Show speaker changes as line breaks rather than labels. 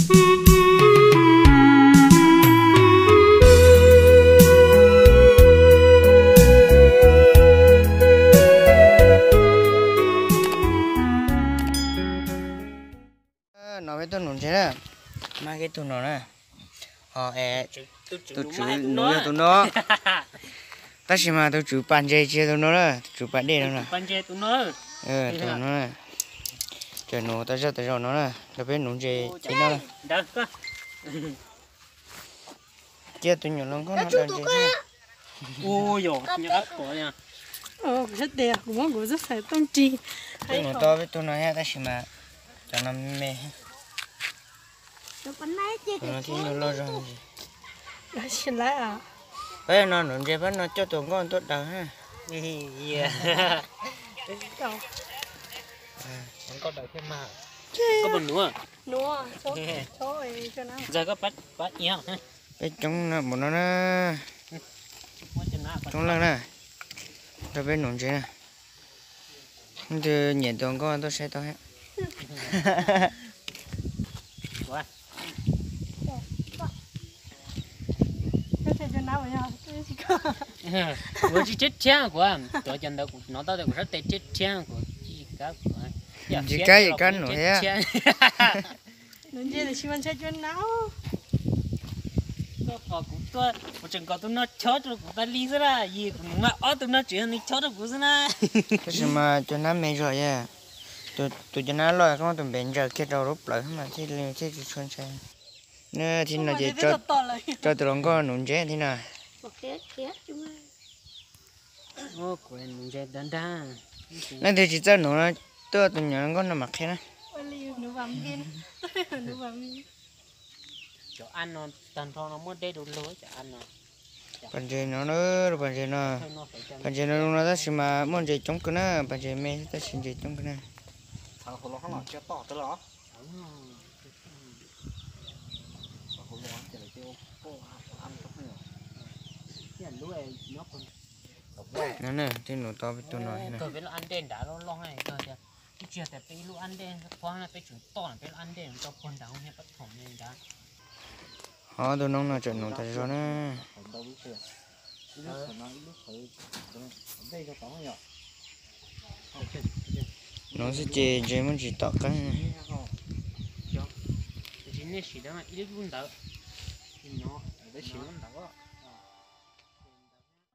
nói với tôi nôn thế nè, mai cái tôi nó nè, họ tôi chú nói cho tôi nó, ta chỉ mà tôi chú bàn chơi chơi tôi nó nè, chú bàn đề nó nè,
bàn chơi tôi nó,
tôi nó nè, chơi nó ta cho nó nè, tôi biết nôn chơi chơi nó nè,
được cơ,
chơi tôi nhớ nó có nó chơi chơi,
ôi dồi, nhớ cổ nha,
rất đẹp, cũng rất phải tâm trí,
tôi nó to với tôi nó hết ta chỉ mà cho nó mê. Nó thì nó lo rồi.
Xin lỗi à.
Bây giờ nó nôn chơi vẫn nó cho tụi con tốt đầu ha.
có đợi thêm mà, có bẩn nữa,
nữa, số ấy cho nó.
giờ có bắt nhá,
Bây trong nó bọn nó trong lần nè, tôi biết nôn chơi nè, từ nhiệt tụi con tôi sẽ to hết.
Vừa chỉ chết chán của em, tôi chân đâu cũng nó tao cũng rất tệ chết chán của chỉ cá
gì cá nổi thế
nó chơi thì xin chơi cho nó
cũng tôi một chừng có tôi nó chót rồi cũng ta lý ra gì cũng mà ở tôi nó chuyện này chót rồi cũng ra
cái mà cho nó mệt rồi à tôi cho nó lo không tụi bệnh giờ kia đầu rút lại mà thì xuân sang nè thì nó chỉ cho tụi con nôn chế thế nào
ô quên nôn chế đan đan
nên thì chỉ cho nó tôi tụi nhỏ con nó mặc thế này
chỗ ăn nó tàn thọ nó muốn đây đủ lối cho ăn nó
bạn chơi nó nữa bạn chơi nó ta chỉ mà muốn chơi chống cái nó bạn chơi mê ta xin chơi chống cái này
thằng hồ lô nó chưa tỏ tới đó
nó nè thì nó to với tôi nói
tôi biết nó ăn đen đã lo ngay tôi thì cái chuyệnแต่ไปลูกอันเด่นพอนะไปถึงต้นไปอันเด่นก็คนดังให้ปฐมเลยจ้ะ
họ tôi nông là chuyện nông tại sao nè nó sẽ chơi muốn chỉ tọt cắn
chỉ nên chỉ đó mà ít luôn đó nó để chỉ luôn đó